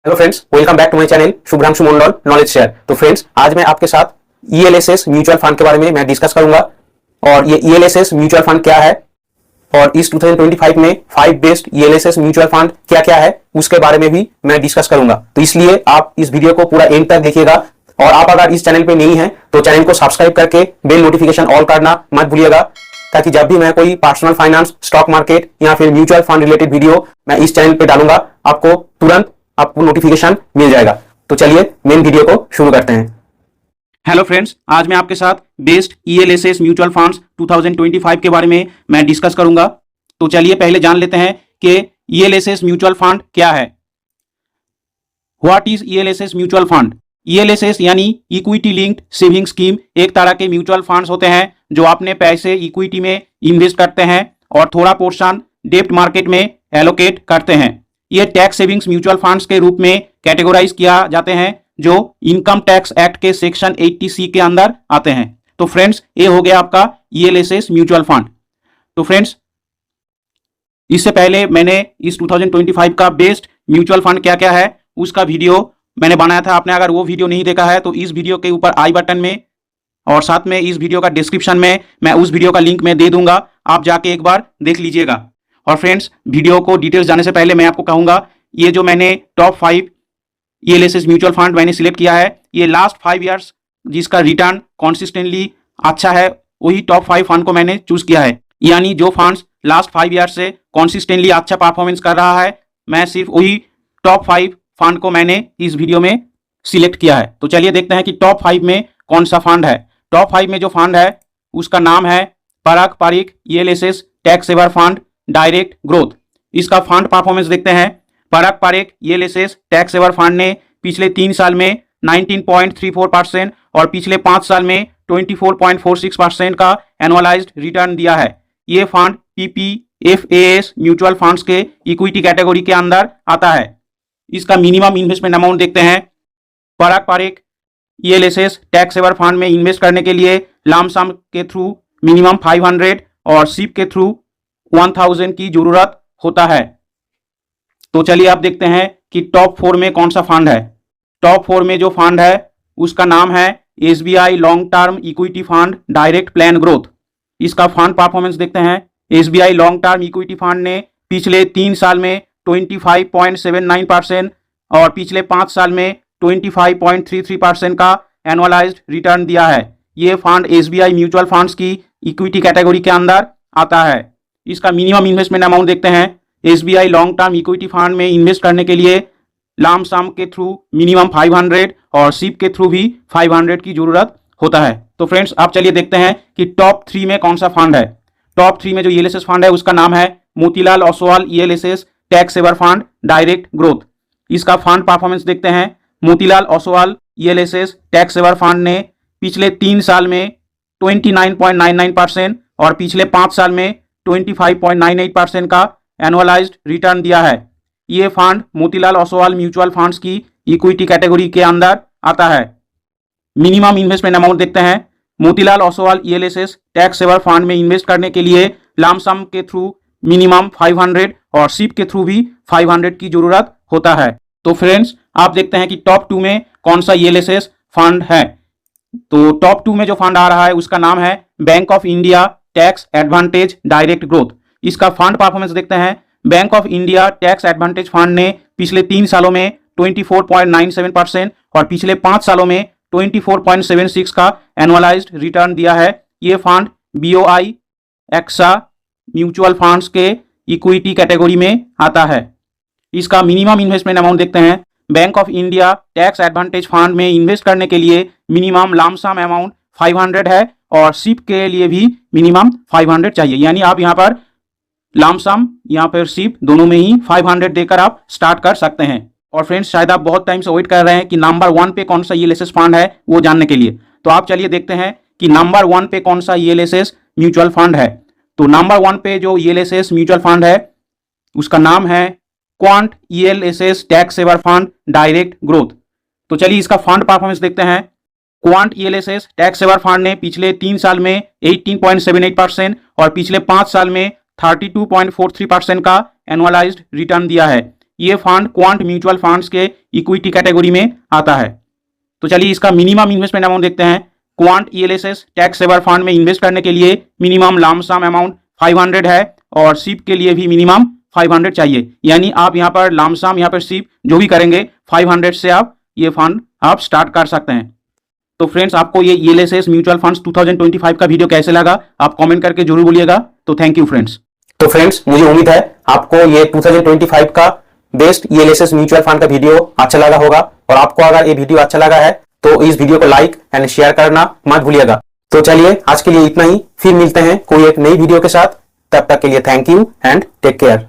Hello friends, welcome back to my channel Shubhranshu Mandal knowledge share. तो friends, आज मैं आपके साथ ईएलएसएस म्यूचुअल फंड के बारे में मैं डिस्कस करूंगा। और ये ईएलएसएस म्यूचुअल फंड क्या है और इस 2025 में 5 बेस्ट ईएलएसएस म्यूचुअल फंड क्या क्या है उसके बारे में भी मैं डिस्कस करूंगा। तो इसलिए आप इस वीडियो को पूरा एंड तक देखिएगा। और आप अगर इस चैनल पे नहीं है तो चैनल को सब्सक्राइब करके बेल नोटिफिकेशन ऑल करना मत भूलिएगा, ताकि जब भी मैं कोई पर्सनल फाइनेंस, स्टॉक मार्केट या फिर म्यूचुअल फंड रिलेटेड वीडियो मैं इस चैनल पे डालूंगा, आपको तुरंत आपको नोटिफिकेशन मिल जाएगा। तो चलिए मेन वीडियो को शुरू करते हैं। हेलो फ्रेंड्स, आज मैं आपके साथ बेस्ट ईएलएसएस म्यूचुअल फंड्स 2025 के बारे में मैं डिस्कस करूंगा। तो चलिए पहले जान लेते हैं कि ईएलएसएस म्यूचुअल फंड क्या है। What is ELSS mutual fund? ELSS यानी इक्विटी लिंक्ड सेविंग स्कीम एक तरह के म्यूचुअल फंड्स होते हैं जो अपने पैसे इक्विटी में इन्वेस्ट करते हैं और थोड़ा पोर्शन डेब्ट मार्केट में एलोकेट करते हैं। ये टैक्स सेविंग्स म्यूचुअल फंड्स के रूप में कैटेगराइज किया जाते हैं जो इनकम टैक्स एक्ट के सेक्शन 80C के अंदर आते हैं। तो फ्रेंड्स, ये हो गया आपका ईएलएसएस म्यूचुअल फंड। तो फ्रेंड्स, इससे पहले मैंने इस 2025 का बेस्ट म्यूचुअल फंड क्या क्या है उसका वीडियो मैंने बनाया था। आपने अगर वो वीडियो नहीं देखा है तो इस वीडियो के ऊपर आई बटन में और साथ में इस वीडियो का डिस्क्रिप्शन में मैं उस वीडियो का लिंक मैं दे दूंगा, आप जाके एक बार देख लीजिएगा। और फ्रेंड्स, वीडियो को डिटेल्स जाने से पहले मैं आपको कहूंगा, ये जो मैंने टॉप 5 ईएलएसएस म्यूचुअल फंड मैंने सिलेक्ट किया है, ये लास्ट 5 ईयर्स जिसका रिटर्न कॉन्सिस्टेंटली अच्छा है वही टॉप 5 फंड को मैंने चूज किया है। यानी जो फंड्स लास्ट 5 ईयर्स से कॉन्सिस्टेंटली अच्छा परफॉर्मेंस कर रहा है, मैं सिर्फ वही टॉप 5 फंड को मैंने इस वीडियो में सिलेक्ट किया है। तो चलिए देखते हैं कि टॉप 5 में कौन सा फंड है। टॉप 5 में जो फंड है उसका नाम है Parag Parikh ELSS tax saver fund direct growth. इसका फंड परफॉर्मेंस देखते हैं। Parag Parikh ELSS tax saver fund ने पिछले 3 साल में 19.34% और पिछले 5 साल में 24.46% का एनुअलाइज्ड रिटर्न दिया है। ये फंड पीपीएफएएस म्यूचुअल फंड्स के इक्विटी कैटेगरी के अंदर आता है। इसका मिनिमम इन्वेस्टमेंट अमाउंट देखते हैं। Parag Parikh ELSS tax saver fund में इन्वेस्ट करने के लिए लमसम के थ्रू मिनिमम 500 और सिप के थ्रू 1000 की जरूरत होता है। तो चलिए आप देखते हैं कि टॉप 4 में कौन सा फंड है। टॉप 4 में जो फंड है उसका नाम है SBI long term equity fund direct plan growth. इसका फंड परफॉर्मेंस देखते हैं। SBI long term equity fund ने पिछले 3 साल में 25.79% और पिछले 5 साल में 25.33% का एनुअलाइज्ड रिटर्न दिया है। ये फंड एसबीआई म्यूचुअल फंड्स की इक्विटी कैटेगरी के अंदर आता है। इसका मिनिमम इन्वेस्टमेंट अमाउंट देखते हैं। SBI long term equity fund में इन्वेस्ट करने के लिए लमसम के थ्रू मिनिमम 500 और सिप के थ्रू भी 500 की जरूरत होता है। तो फ्रेंड्स, आप चलिए देखते हैं कि टॉप 3 में कौन सा फंड है। टॉप 3 में जो ईएलएसएस फंड है उसका नाम है Motilal Oswal ELSS tax saver fund direct growth. इसका फंड परफॉर्मेंस देखते हैं। Motilal Oswal ELSS tax saver fund ने पिछले 3 साल में 29.99% और पिछले 5 साल में 25.98% का एनुअलाइज्ड रिटर्न दिया है। ये fund Motilal Oswal mutual funds की इक्विटी कैटेगरी के अंदर आता है। मिनिमम इन्वेस्टमेंट अमाउंट देखते हैं। Motilal Oswal ELSS tax saver fund में इन्वेस्ट करने के लिए लमसम के थ्रू मिनिमम 500 और सिप के थ्रू भी 500 की जरूरत होता है। तो फ्रेंड्स, आप देखते हैं कि टॉप 2 में कौन सा ईएलएसएस फंड है। तो टॉप 2 में जो फंड आ रहा है उसका नाम है bank of India tax advantage direct growth. इसका फंड परफॉर्मेंस देखते हैं। Bank of India tax advantage fund ने पिछले 3 सालों में 24.97% और पिछले 5 सालों में 24.76 का एनुअलाइज्ड रिटर्न दिया है। ये fund BOI AXA mutual funds के इक्विटी कैटेगरी में आता है। इसका मिनिमम इन्वेस्टमेंट अमाउंट देखते हैं। Bank of India tax advantage fund में इन्वेस्ट करने के लिए मिनिमम लमसम अमाउंट 500 है और सिप के लिए भी मिनिमम 500 चाहिए। यानी आप यहाँ पर लमसम यहाँ पर सिप दोनों में ही 500 देकर आप स्टार्ट कर सकते हैं। और फ्रेंड्स, शायद आप बहुत टाइम से वेट कर रहे हैं कि नंबर 1 पे कौन सा ईएलएसएस फंड है वो जानने के लिए। तो आप चलिए देखते हैं कि नंबर 1 पे कौन सा ईएलएसएस म्यूचुअल फंड है। तो नंबर 1 पे जो ईएलएसएस म्यूचुअल फंड है उसका नाम है Quant ELSS tax saver fund direct growth. तो चलिए इसका फंड परफॉर्मेंस देखते हैं। Quant ELSS tax saver fund ने पिछले 3 साल में 18.78% और पिछले 5 साल में 32.43% का एनुअलाइज्ड रिटर्न दिया है। ये फंड क्वांट म्यूचुअल फंड्स के इक्विटी कैटेगरी में आता है। तो चलिए इसका मिनिमम इन्वेस्टमेंट अमाउंट देखते हैं। Quant ELSS tax saver fund में इन्वेस्ट करने के लिए मिनिमम लमसम अमाउंट 500 है और सिप के लिए भी मिनिमम 500 चाहिए। यानी आप यहाँ पर लमसम, यहाँ पर सिप जो भी करेंगे 500 से आप ये फंड आप स्टार्ट कर सकते हैं। तो फ्रेंड्स, आपको ये ईएलएसएस म्यूचुअल फंड्स 2025 का वीडियो कैसे लगा आप कमेंट करके जरूर बोलिएगा। तो थैंक यू फ्रेंड्स। तो फ्रेंड्स, मुझे उम्मीद है आपको ये 2025 का बेस्ट ईएलएसएस म्यूचुअल फंड का वीडियो अच्छा लगा होगा। और आपको अगर ये वीडियो अच्छा लगा है तो इस वीडियो को लाइक एंड शेयर करना मत भूलिएगा। तो चलिए आज के लिए इतना ही, फिर मिलते हैं कोई एक नई वीडियो के साथ। तब तक के लिए thank you and take care.